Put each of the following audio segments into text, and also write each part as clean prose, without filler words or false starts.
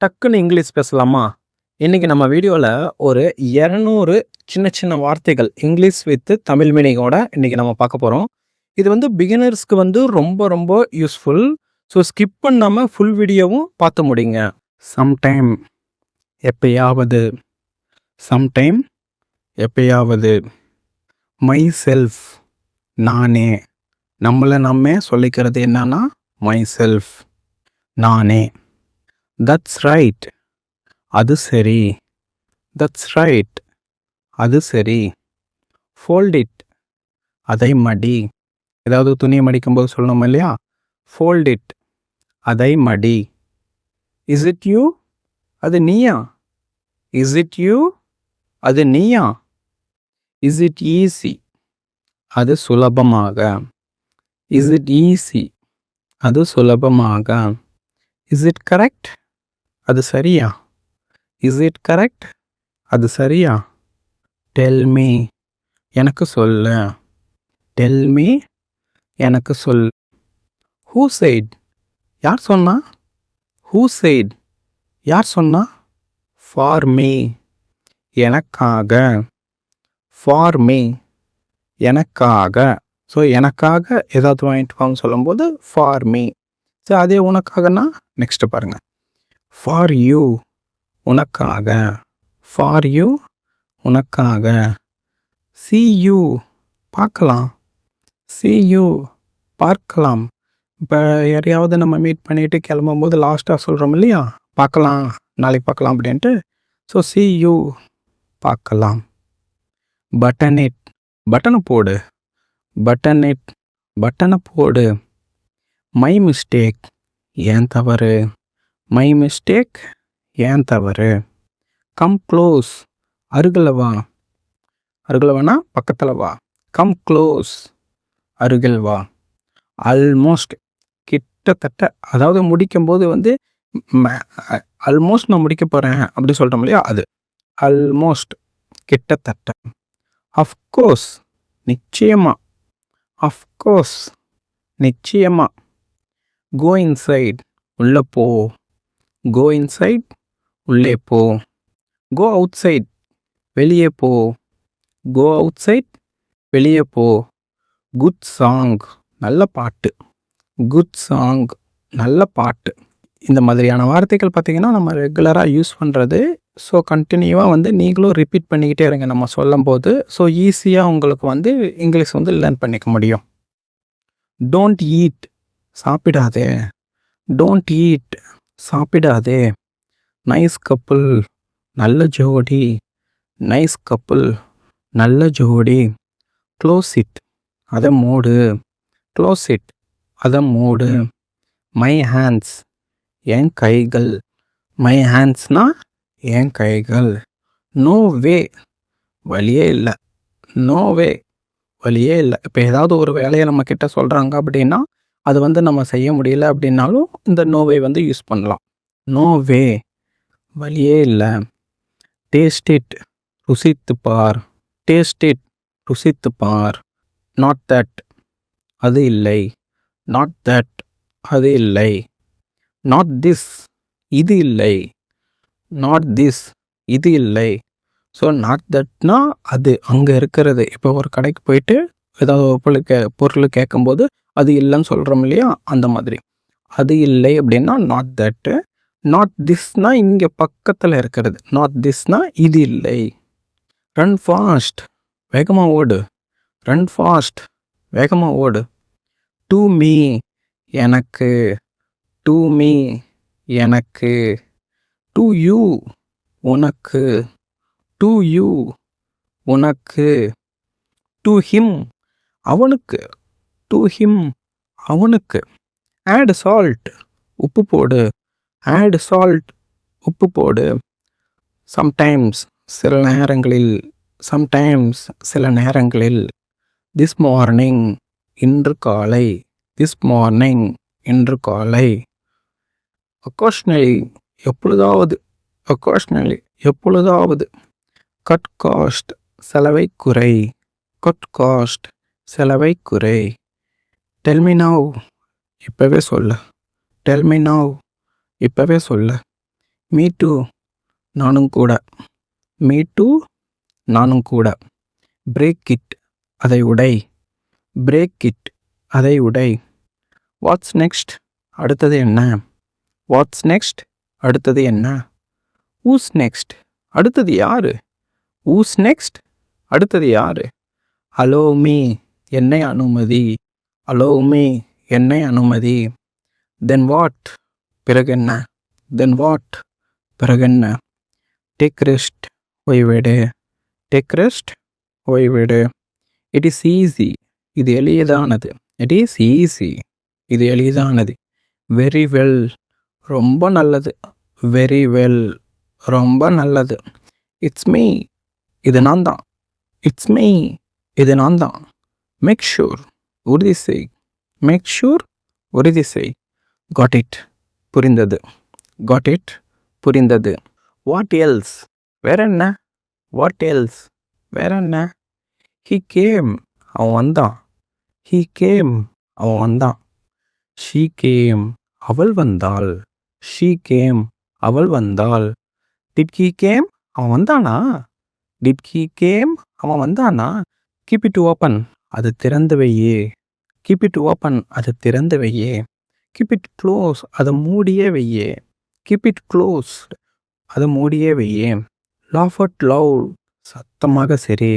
டக்குன்னு இங்கிலீஷ் பேசலாமா? இன்னைக்கு நம்ம வீடியோல ஒரு 200 சின்ன சின்ன வார்த்தைகள் இங்கிலீஷ் வித் தமிழ் மீனிங்கோட இன்னைக்கு நம்ம பார்க்க போறோம். இது வந்து பிகினர்ஸ்க்கு வந்து ரொம்ப ரொம்ப யூஸ்ஃபுல். ஸோ ஸ்கிப் பண்ணாம ஃபுல் வீடியோவும் பார்த்து முடிங்க. சம்டைம் எப்பயாவது, சம்டைம் எப்பயாவது, மை செல்ஃப் நானே. நம்மளை நம்மே சொல்லிக்கிறது என்னன்னா மை செல்ஃப் நானே. தட்ஸ் ரைட் அது சரி. தட்ஸ் ரைட் அது சரி. ஃபோல்ட் இட் அதை மடி. ஏதாவது துணியை மடிக்கும்போது சொல்லணும் இல்லையா? ஃபோல்ட் இட் அதை மடி. இஸ் இட் யூ அது நீயா? இஸ் இட் யூ அது நீயா? இஸ் இட் ஈஸி அது சுலபமாக. இஸ் இட் ஈஸி அது சுலபமாக. இஸ் இட் கரெக்ட் அது சரியா? இஸ் இட் கரெக்ட் அது சரியா? டெல் மீ எனக்கு சொல்லு. டெல் மீ எனக்கு சொல். ஹூ செட் யார் சொன்னா? ஹூ செட் யார் சொன்னா? ஃபார் மீ எனக்காக. ஃபார் மீ எனக்காக. ஸோ எனக்காக ஏதாவது வாங்கிட்டு வான்னு சொல்லும்போது ஃபார் மீ. ஸோ அதே உனக்காகனா நெக்ஸ்ட் பாருங்க. ஃபார் யூ உனக்காக. ஃபார் யூ உனக்காக. see you பார்க்கலாம். see you பார்க்கலாம். இப்போ யாரையாவது நம்ம மீட் பண்ணிட்டு கிளம்பும்போது லாஸ்ட்டாக சொல்கிறோம் இல்லையா? பார்க்கலாம், நாளைக்கு பார்க்கலாம் அப்படின்ட்டு. ஸோ see you பார்க்கலாம். பட்டன் இட் பட்டனை போடு. பட்டன் இட் பட்டனை போடு. மை மிஸ்டேக் ஏன் தவறு. மை மிஸ்டேக் ஏன் தவறு. கம் க்ளோஸ் அருகில் வா. அருகில் வானா பக்கத்தில் வா. கம் க்ளோஸ் அருகில் வா. ஆல்மோஸ்ட் கிட்டத்தட்ட, அதாவது முடிக்கும்போது வந்து ஆல்மோஸ்ட் நான் முடிக்க போகிறேன் அப்படி சொல்கிறோம் இல்லையா? அது ஆல்மோஸ்ட் கிட்டத்தட்ட. அஃப்கோர்ஸ் நிச்சயமா. அஃப்கோர்ஸ் நிச்சயமா. கோ இன்சைட் உள்ளே போ. கோ இன்சைட் உள்ளே போ. கோ அவுட் சைட் வெளியே போ. கோ அவுட் சைட் வெளியே போ. குட் சாங் நல்ல பாட்டு. குட் சாங் நல்ல பாட்டு. இந்த மாதிரியான வார்த்தைகள் பார்த்திங்கன்னா நம்ம ரெகுலராக யூஸ் பண்ணுறது. ஸோ கண்டினியூவாக வந்து நீங்களும் ரிப்பீட் பண்ணிக்கிட்டே இருங்க நம்ம சொல்லும் போது. ஸோ ஈஸியாக உங்களுக்கு வந்து இங்கிலீஷ் வந்து லேர்ன் பண்ணிக்க முடியும். டோன்ட் ஈட் சாப்பிடாதே. டோன்ட் ஈட் சாப்பிடாதே. நைஸ் கப்புள் நல்ல ஜோடி. நைஸ் கப்புள் நல்ல ஜோடி. க்ளோஸ் இட் அதை மூடு. க்ளோஸ் இட் அதை மூடு. மை ஹேண்ட்ஸ் என் கைகள். மை ஹேண்ட்ஸ்னா என் கைகள். நோ வே வழியே இல்லை. நோ வே வழியே இல்லை. இப்போ ஏதாவது ஒரு வேலையை நம்ம கிட்ட சொல்கிறாங்க அப்படின்னா அது வந்து நம்ம செய்ய முடியல அப்படின்னாலும் இந்த நோ வே வந்து யூஸ் பண்ணலாம். நோ வே வழியே இல்லை. டேஸ்ட் இட் ருசித்து பார். டேஸ்ட் இட் ருசித்து பார். நாட் தட் அது இல்லை. நாட் தட் அது இல்லை. நாட் திஸ் இது இல்லை. நாட் திஸ் இது இல்லை. ஸோ நாட் தட்னா அது அங்கே இருக்கிறது. இப்போ ஒரு கடைக்கு போயிட்டு ஏதாவது ஒரு பொருள் கேட்கும்போது அது இல்லைன்னு சொல்கிறோம் இல்லையா? அந்த மாதிரி. அது இல்லை அப்படின்னா நாட் தட்டு. நாட் திஸ்னா இங்கே பக்கத்தில் இருக்கிறது. நாட் திஸ்னா இது இல்லை. ரன் ஃபாஸ்ட் வேகமாக ஓடு. ரன் ஃபாஸ்ட் வேகமாக ஓடு. டு மீ எனக்கு. டு மீ எனக்கு. டு யூ உனக்கு. டு யூ உனக்கு. டு ஹிம் அவனுக்கு. டு ஹிம் அவனுக்கு. ஆட் சால்ட் உப்பு போடு. ஆட் சால்ட் உப்பு போடு. சம்டைம்ஸ் சில நேரங்களில். சம்டைம்ஸ் சில நேரங்களில். திஸ் மார்னிங் இன்று காலை. திஸ் மார்னிங் இன்று காலை. ஒகேஷனலி எப்பொழுதாவது. ஒகேஷனலி எப்பொழுதாவது. கட் காஸ்ட் செலவை குறை. கட் காஸ்ட் செலவை குறை. டெல் மீ நவ் இப்போவே சொல்லு. டெல் மீ நவ் இப்போவே சொல்லு. மீ டூ நானும் கூட. மீ டூ நானும் கூட. பிரேக் இட் அதை உடை. பிரேக் இட் அதை உடை. வாட்ஸ் நெக்ஸ்ட் அடுத்தது என்ன? வாட்ஸ் நெக்ஸ்ட் அடுத்தது என்ன? ஊஸ் நெக்ஸ்ட் அடுத்தது யாரு? ஊஸ் நெக்ஸ்ட் அடுத்தது யாரு? அலோ மீ என்னை அனுமதி. அலோ மீ என்னை அனுமதி. தென் வாட் பிறகென்ன? தென் வாட் பிறகென்ன? டேக் ரெஸ்ட் ஓய்வெடு. டேக் ரெஸ்ட் ஓய்வெடு. இட் இஸ் ஈஸி இது எளிதானது. இட் இஸ் ஈஸி இது எளிதானது. வெரி வெல் ரொம்ப நல்லது. வெரி வெல் ரொம்ப நல்லது. இட்ஸ் மீ இது நான் தான். இட்ஸ் மீ இது நான் தான். மேக் ஷூர் உறுதி செய். மேக் ஷூர் உறுதி செய். காட் இட் புரிந்தது. காட் இட் புரிந்தது. வாட் எல்ஸ் வேற என்ன? வாட் எல்ஸ் வேற என்ன? ஹீ கேம் அவன் வந்தான். ஹீ கேம் அவன் வந்தான். ஷீ கேம் அவள் வந்தாள். ஷீ கேம் அவள் வந்தாள். டிட் ஹீ கேம் அவன் வந்தானா? டிட் ஹீ கேம் அவன் வந்தானா? கீப் இட் ஓப்பன் அது திறந்து வையே. கீப் இட் ஓப்பன் அது திறந்து வையே. கீப் இட் க்ளோஸ் அதை மூடியே வையே. கீப் இட் க்ளோஸ் அதை மூடியே வையே. லாஃப் அட் லவுட் சத்தமாக சிரி.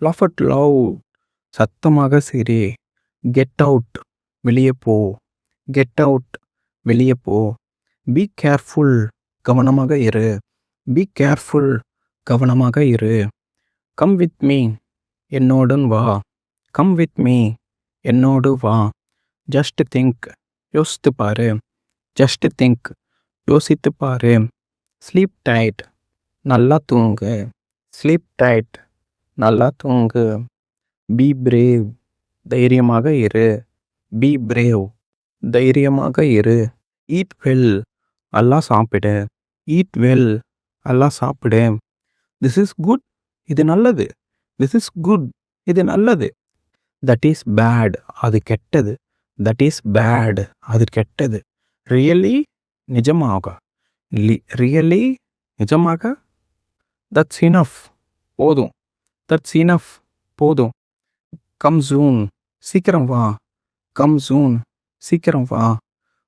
லாஃப் அட் லவுட் சத்தமாக சிரி. கெட் அவுட் வெளியே போ. கெட் அவுட் வெளியே போ. பி கேர்ஃபுல் கவனமாக இரு. பி கேர்ஃபுல் கவனமாக இரு. கம் வித் மீ என்னோடன் வா. கம் வித் மீ என்னோடு வா. ஜஸ்ட் திங்க் யோசித்து பாரு. ஜஸ்ட் திங்க் யோசித்து பாரு. ஸ்லீப் டைட் நல்லா தூங்கு. ஸ்லீப் டைட் நல்லா தூங்கு. பி பிரேவ் தைரியமாக இரு. பி பிரேவ் தைரியமாக இரு. ஈட் வெல் நல்லா சாப்பிடு. ஈட் வெல் நல்லா சாப்பிடு. திஸ் இஸ் குட் இது நல்லது. திஸ் இஸ் குட் இது நல்லது. தட் இஸ் பேட் அது கெட்டது. தட் இஸ் பேட் அது கெட்டது. ரியலி நிஜமாக. ரியலி நிஜமாக. தட்ஸ் இனஃப் போதும். தட்ஸ் இனஃப் போதும். கம் சூன் சீக்கிரம் வா. கம் சூன் சீக்கிரம் வா.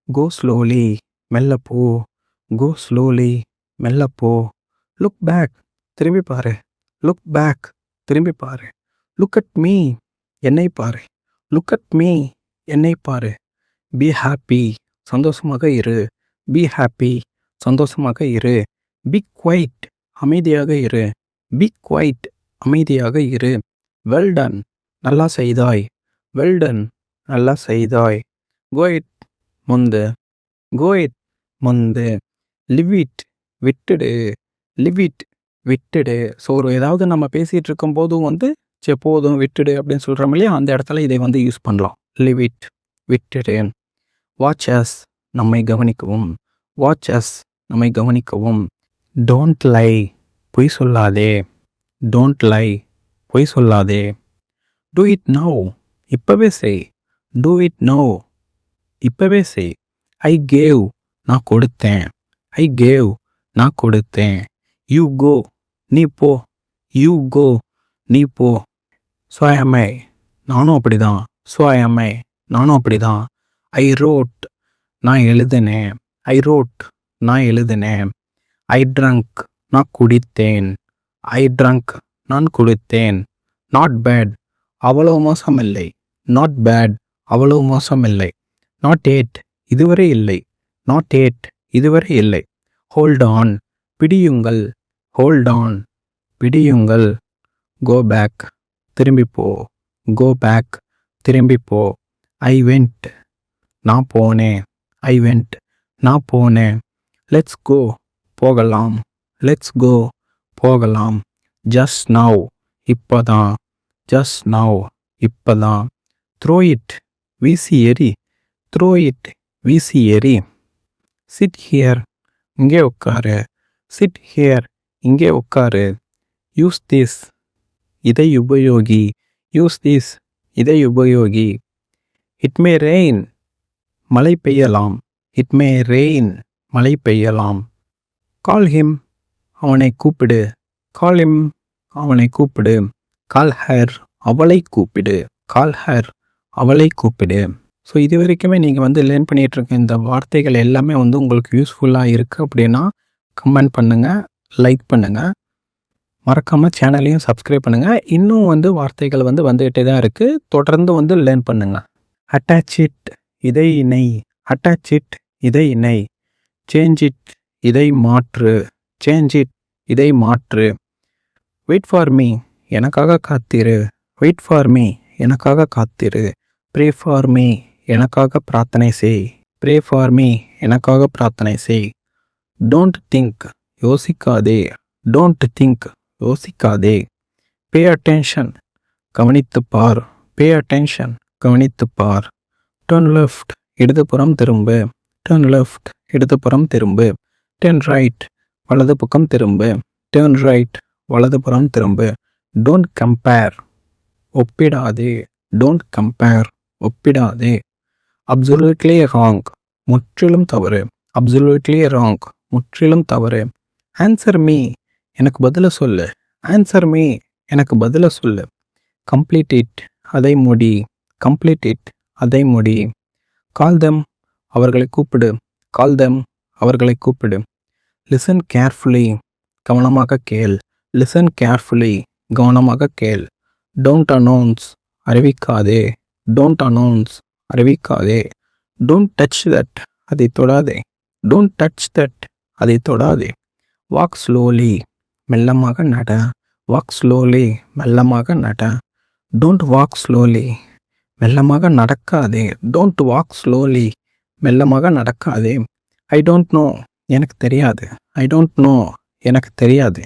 கோ ஸ்லோலி மெல்ல போ. கோ ஸ்லோலி மெல்ல போ. லுக் பேக் திரும்பி பாரு. லுக் பேக் திரும்பி பாரு. லுக் அட் மீ என்னை பாரு. லுக் அட் மீ என்னை பாரு. பி ஹாப்பி சந்தோஷமாக இரு. பி ஹாப்பி சந்தோஷமாக இரு. பி குவைட் அமைதியாக இரு. பி குவைட் அமைதியாக இரு. வெல் டன் நல்லா செய்தாய். வெல் டன் நல்லா செய்தாய். கோ இட் முந்து. கோ இட் முந்து. லிவ் இட் விட்டுடு. லிவ் இட் விட்டுடு. ஸோ ஒரு ஏதாவது நம்ம பேசிகிட்டு இருக்கும்போதும் சரி போதும் விட்டுடு அப்படின்னு சொல்கிறோம் இல்லையா, அந்த இடத்துல இதை யூஸ் பண்ணலாம். லிவ் இட் விட்டுடு. வாட்ச் அஸ் நம்மை கவனிக்கவும். வாட்ச் அஸ் நம்மை கவனிக்கவும். டோன்ட் லை பொய் சொல்லாதே. டோன்ட் லை பொய் சொல்லாதே. டூ இட் நவ் இப்பவே செய். டூ இட் நவ் இப்பவே செய். ஐ கேவ் நான் கொடுத்தேன். ஐ கேவ் நான் கொடுத்தேன். யூ கோ நீ போ. யூ கோ நீ போ. ஸோ am I நானும் அப்படிதான். ஸோ am I நானும் அப்படிதான். ஐ ரோட் நான் எழுதினேன். ஐ ரோட் நான் எழுதினேன். ஐ ட்ரங்க் நான் குடித்தேன். ஐ ட்ரங்க் நான் குடித்தேன். நாட் பேட் அவ்வளவு மோசமில்லை. நாட் பேட் அவ்வளவு மோசமில்லை. நாட் ஏட் இதுவரை இல்லை. நாட் ஏட் இதுவரை இல்லை. ஹோல்ட் ஆன் பிடியுங்கள். ஹோல்ட் ஆன் பிடியுங்கள். கோ பேக் திரும்பிப்போ. கோ பேக் திரும்பிப்போ. ஐ வெண்ட் நான் போனேன். ஐ வெண்ட் நான் போனேன். லெட்ஸ் கோ போகலாம். லெட்ஸ் கோ போகலாம். ஜஸ்ட் நவ் இப்போதான். ஜஸ்ட் நவ் இப்போதான். த்ரோ இட் வீசி எறி. த்ரோ இட் வீசி எறி. சிட் ஹியர் இங்கே உட்காரு. சிட் ஹியர் இங்கே உட்காரு. யூஸ் திஸ் இதை உபயோகி. யூஸ் திஸ் இதை உபயோகி. இட் மே ரெயின் மழை பெய்யலாம். இட் மே ரெயின் மழை பெய்யலாம். கால் ஹிம், அவனை கூப்பிடு. கால் ஹிம், அவனை கூப்பிடு. கால் ஹர், அவளை கூப்பிடு. கால் ஹர், அவளை கூப்பிடு. ஸோ இது வரைக்குமே நீங்கள் வந்து லேர்ன் பண்ணிகிட்டு இருக்க இந்த வார்த்தைகள் எல்லாமே வந்து உங்களுக்கு யூஸ்ஃபுல்லாக இருக்குது அப்படின்னா கமெண்ட் பண்ணுங்கள், லைக் பண்ணுங்கள், மறக்காமல் சேனலையும் சப்ஸ்கிரைப் பண்ணுங்கள். இன்னும் வந்து வார்த்தைகள் வந்து வந்துகிட்டே தான் இருக்குது. தொடர்ந்து வந்து லேர்ன் பண்ணுங்கள். அட்டாச் இட், இதை இணை. அட்டாச் இட், இதை இணை. சேஞ்ச் இட், இதை மாற்று. சேஞ்ச் இட், இதை மாற்று. வெயிட் ஃபார் மீ, எனக்காக காத்திரு. வெயிட் ஃபார் மீ, எனக்காக காத்திரு. ப்ரே ஃபார் மீ, எனக்காக பிரார்த்தனை செய். ப்ரே ஃபார் மீ, எனக்காக பிரார்த்தனை செய். டோன்ட் திங்க், யோசிக்காதே. டோன்ட் திங்க், யோசிக்காதே. பே அட்டென்ஷன், கவனித்து பார். பே அட்டென்ஷன், கவனித்து பார். டர்ன் லெஃப்ட், இடதுபுறம் திரும்பு. டர்ன் லெஃப்ட், இடதுபுறம் திரும்பு. டர்ன் ரைட், வலது பக்கம் திரும்பு. டர்ன் ரைட், வலதுபுறம் திரும்பு. டோன்ட் கம்பேர், ஒப்பிடாதே. டோன்ட் கம்பேர், ஒப்பிடாதே. அப்சல்யூட்லி ராங், முற்றிலும் தவறு. அப்சல்யூட்லி ராங், முற்றிலும் தவறு. ஆன்சர் மீ, எனக்கு பதில சொல்லு. ஆன்சர் மீ, எனக்கு பதில சொல்லு. கம்ப்ளீட் இட், அதை முடி. கம்ப்ளீட் இட், அதை முடி. கால் தெம், அவர்களை கூப்பிடு. கால் தெம், அவர்களை கூப்பிடு. லிசன் கேர்ஃபுல்லி, கவனமாக கேள். லிசன் கேர்ஃபுல்லி, கவனமாக கேள். டோன்ட் அனௌன்ஸ், அறிவிக்காதே. டோன்ட் அனௌன்ஸ், அறிவிக்காதே. டோன்ட் டச் தட், அதை தொடாதே. டோன்ட் டச் தட், அதை தொடாதே. வாக் ஸ்லோலி, மெல்லமாக நட. வாக் ஸ்லோலி, மெல்லமாக நட. டோன்ட் வாக் ஸ்லோலி, மெல்லமாக நடக்காதே. டோன்ட் வாக் ஸ்லோலி, மெல்லமாக நடக்காதே. ஐ டோன்ட் நோ, எனக்கு தெரியாது. ஐ டோன்ட் நோ, எனக்கு தெரியாது.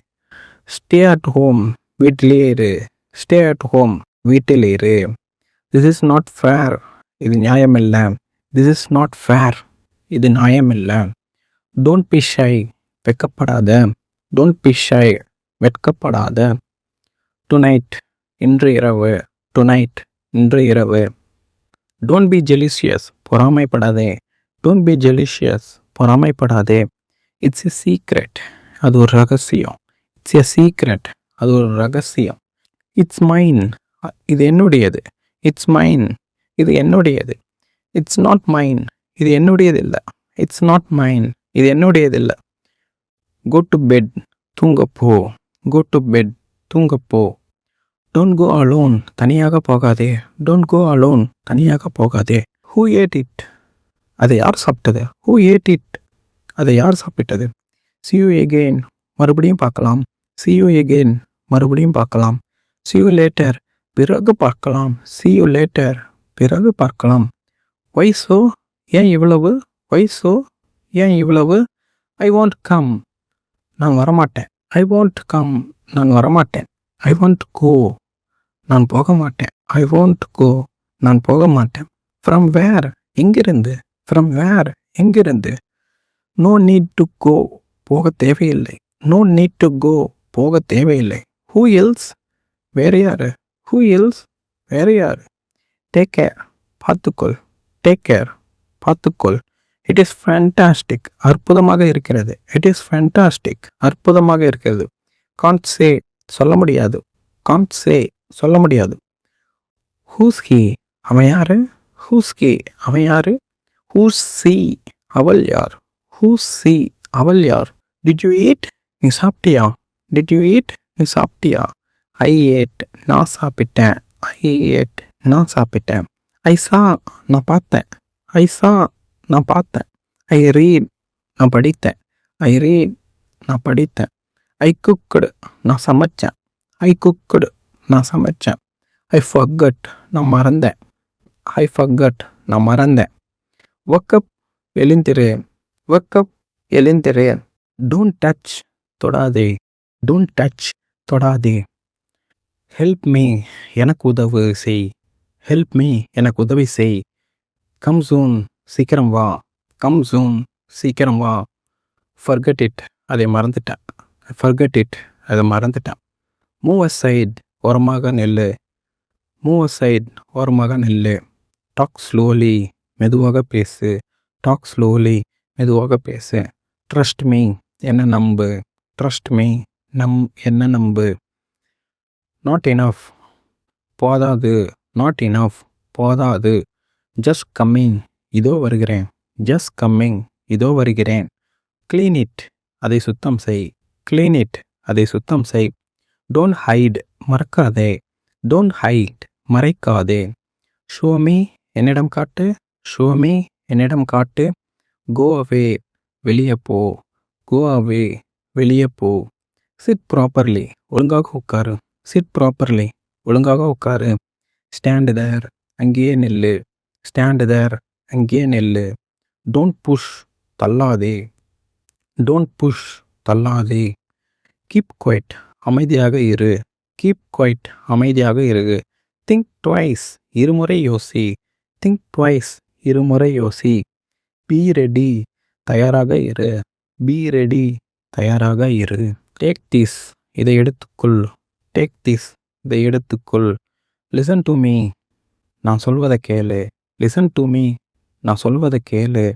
ஸ்டே அட் ஹோம், வீட்டிலே இரு. ஸ்டே அட் ஹோம், வீட்டில் இரு. திஸ் இஸ் நாட் ஃபேர், இது நியாயமில்லை. திஸ் இஸ் நாட் ஃபேர், இது நியாயமில்லை. டோன்ட் பி ஷை, வெட்கப்படாத. டோன்ட் பி ஷை, வெட்கப்படாத. டுநைட், இன்று இரவு. டுநைட், இன்று இரவு. டோன்ட் பி ஜெலிஷியஸ், பொறாமைப்படாதே. டோன்ட் பி ஜெலிஷியஸ், பொறாமைப்படாதே. இட்ஸ் எ சீக்ரெட், அது ஒரு ரகசியம். இட்ஸ் எ சீக்ரெட், அது ஒரு ரகசியம். இட்ஸ் மைன், இது என்னுடையது. இட்ஸ் மைன், இது என்னுடையது. இட்ஸ் நாட் மைன், இது என்னுடையது இல்லை. இட்ஸ் நாட் மைன், இது என்னுடையது இல்லை. கோ டு பெட், தூங்கப்போ. கோ டு பெட், தூங்கப்போ. டோன்ட் கோ அலோன், தனியாக போகாதே. டோன்ட் கோ அலோன், தனியாக போகாதே. ஹூ ஏட் இட், அதை யார் சாப்பிட்டது. ஹூ ஏட் இட், அதை யார் சாப்பிட்டது. see you again, மறுபடியும் பார்க்கலாம். see you again, மறுபடியும் பார்க்கலாம். see you later, பிறகு பார்க்கலாம். see you later, பிறகு பார்க்கலாம். why so, ஏன் இவ்வளவு. why so, ஏன் இவ்வளவு. I won't come, நான் வரமாட்டேன். I won't come, நான் வரமாட்டேன். I won't go, நான் போக மாட்டேன். I won't go, நான் போக மாட்டேன். From where, எங்கிருந்து. From where, எங்கிருந்து. No need to go, போக தேவையில்லை. No need to go, போக தேவையில்லை. Who else, வேறு யாரு. Who else, வேறு யாரு. Take care, பார்த்துக்கொள். Take care, பார்த்துக்கொள். It is fantastic, அற்புதமாக இருக்கிறது. It is fantastic, அற்புதமாக இருக்கிறது. Can't say, சொல்ல முடியாது. Can't say, சொல்ல முடியாது. Who's he, அவன் யாரு. Who's he, அவன் யாரு. Who's she, அவள் யார். Who's she, அவள் யார். Did you eat, நீ சாப்பிட்டியா. Did you eat, நீ சாப்பிட்டியா. I ate, நான் சாப்பிட்டேன். I ate, நான் சாப்பிட்டேன். I saw, நான் பார்த்தேன். I saw, நான் பார்த்தேன். I read, நான் படித்தேன். I read, நான் படித்தேன். I cooked, நான் சமைச்சேன். I cooked, நான் சமைச்சேன். I forgot, நான் மறந்தேன். I forgot, நான் மறந்தேன். Wake up, எழுந்திரு. Wake up, எழுந்திரு. Don't touch, தொடாதே. Don't touch, தொடாதே. Help me, எனக்கு உதவு செய். Help me, எனக்கு உதவி செய். Come soon, சீக்கிரம் வா. Come soon, சீக்கிரம் வா. Forget it, அதை மறந்துட்டேன். Forget it, அதை மறந்துட்டேன். Move aside, ஓரமாக நில்லு. Move aside, ஓரமாக நில்லு. Talk slowly, மெதுவாக பேசு. Talk slowly, மெதுவாக பேசு. Trust me, என்ன நம்பு. Trust me. என்ன நம்பு. Not enough. போதாது. Not enough. போதாது. Just coming. இதோ வருகிறேன். Just coming. இதோ வருகிறேன். Clean it. அதை சுத்தம் செய். Clean it. அதை சுத்தம் செய். Don't hide. மறக்காதே. Don't hide. மறைக்காதே. Show me. என்னிடம் காட்டு. Show me. என்னிடம் காட்டு. கோ அவே. வெளியே போ. கோ அவே. வெளியே போ. Sit properly. ஒழுங்காக உட்காரு. Sit properly. ஒழுங்காக உட்காரு. Stand there. அங்கேயே நில்லு. Stand there. அங்கேயே நில்லு. Don't push. தள்ளாதே. Don't push. தள்ளாதே. Keep quiet. அமைதியாக இரு. Keep quiet. அமைதியாக இரு. Think twice. இருமுறை யோசி. Think twice. இருமுறை யோசி. Be ready. தயாராக இரு. Be ready. தயாராக இரு. Take this. இதை எடுத்துக்கொள். Take this. இதை எடுத்துக்கொள். Listen to me. நான் சொல்வதை கேளு. Listen to me. நான் சொல்வதை கேளு.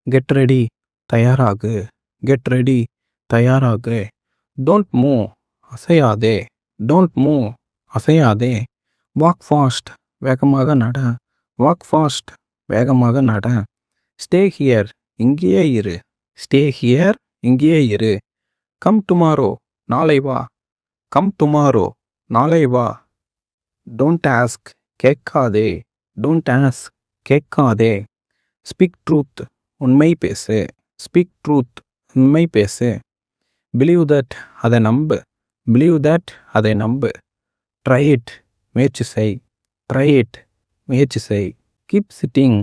Get ready. தயாராகு. Get ready. தயாராகு. Don't move. அசையாதே. Don't move. அசையாதே. Walk fast. வேகமாக நட. Walk fast. வேகமாக நட. Stay here. இங்கேயே இரு. Stay here. இங்கேயே இரு. Come tomorrow. நாளை வா. Come tomorrow. நாளை வா. Don't ask. கேட்காதே. Don't ask. கேட்காதே. Speak truth. உண்மை பேசு. Speak truth. உண்மை பேசு. Believe that. அதை நம்பு. Believe that. அதை நம்பு. Try it. முயற்சி செய். Try it. முயற்சி செய். Keep sitting.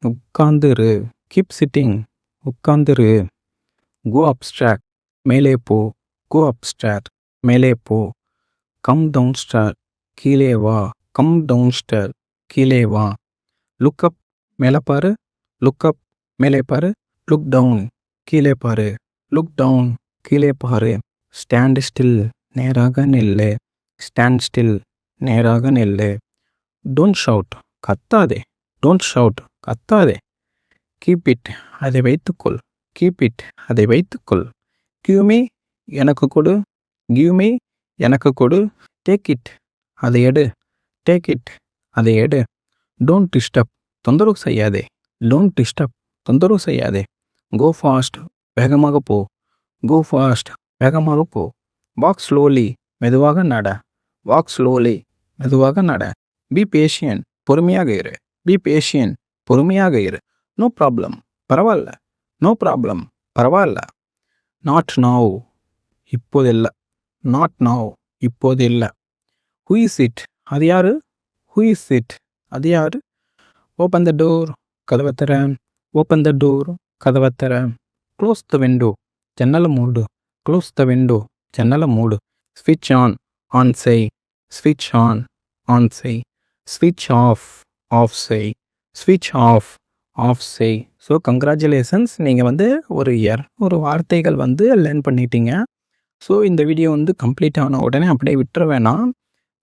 உட்கார்ந்துரு. Keep sitting. உட்கார்ந்துரு. Go abstract. மேலே போ. Go abstract. மேலே போ. Come downstairs. கீழே வா. Come downstairs. கீழே வா. Look up. மேலே பாரு. Look up. மேலே பாரு. Look down. கீழே பாரு. Look down. கீழே பாரு. Stand still. நேராக நில்லு. Stand still. நேராக நில்லு. Don't shout. கத்தாதே. Don't shout. கத்தாதே. Keep it. அதை வைத்துக்கொள். Keep it. அதை வைத்துக்கொள். Give me. எனக்கு கொடு. Give me. எனக்கு கொடு. Take it. அதை எடு. Take it. அதை எடு. Don't disturb. தொந்தரவு செய்யாதே. Don't disturb. தொந்தரவு செய்யாதே. Go fast. வேகமாக போ. Go fast. வேகமாக போ. Walk slowly. மெதுவாக நட. Walk slowly. மெதுவாக நட. Be patient. பொறுமையாக இரு. Be patient. பொறுமையாக இரு. No problem. பரவாயில்ல. No problem. பரவாயில்ல. Not now. இப்போது இல்லை. Not now. இப்போது இல்லை. Who is it. அது யாரு. Who is it. அது யாரு. Open the door. கதவை தர. Open the door. கதவை தர. Close the window. ஜன்னலை மூடு. Close the window. ஜன்னலை மூடு. ஸ்விட்ச் ஆன். ஆன் செய். ஸ்விட்ச் ஆன். ஆன் செய். ஸ்விட்ச் ஆஃப். ஆஃப் செய். ஸ்விட்ச் ஆஃப். ஆஃப் செய். So congratulations. நீங்கள் ஒரு வார்த்தைகள் லேர்ன் பண்ணிட்டீங்க. ஸோ இந்த வீடியோ கம்ப்ளீட் ஆன உடனே அப்படியே விட்டுற வேணாம்.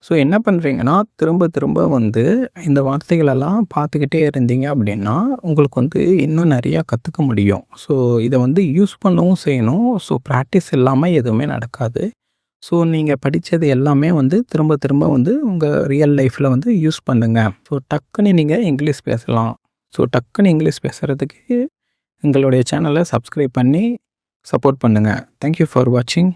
ஸோ என்ன பண்ணுறீங்கன்னா திரும்ப திரும்ப இந்த வார்த்தைகளெல்லாம் பார்த்துக்கிட்டே இருந்தீங்க அப்படின்னா உங்களுக்கு இன்னும் நிறையா கற்றுக்க முடியும். ஸோ இதை யூஸ் பண்ணவும் செய்யணும். ஸோ ப்ராக்டிஸ் இல்லாமல் எதுவுமே நடக்காது. ஸோ நீங்கள் படித்தது எல்லாமே திரும்ப திரும்ப உங்கள் ரியல் லைஃப்பில் யூஸ் பண்ணுங்கள். ஸோ டக்குன்னு நீங்கள் இங்கிலீஷ் பேசலாம். ஸோ டக்குன்னு இங்கிலீஷ் பேசுகிறதுக்கு எங்களுடைய சேனலை சப்ஸ்கிரைப் பண்ணி சப்போர்ட் பண்ணுங்கள். தேங்க்யூ ஃபார் வாட்சிங்.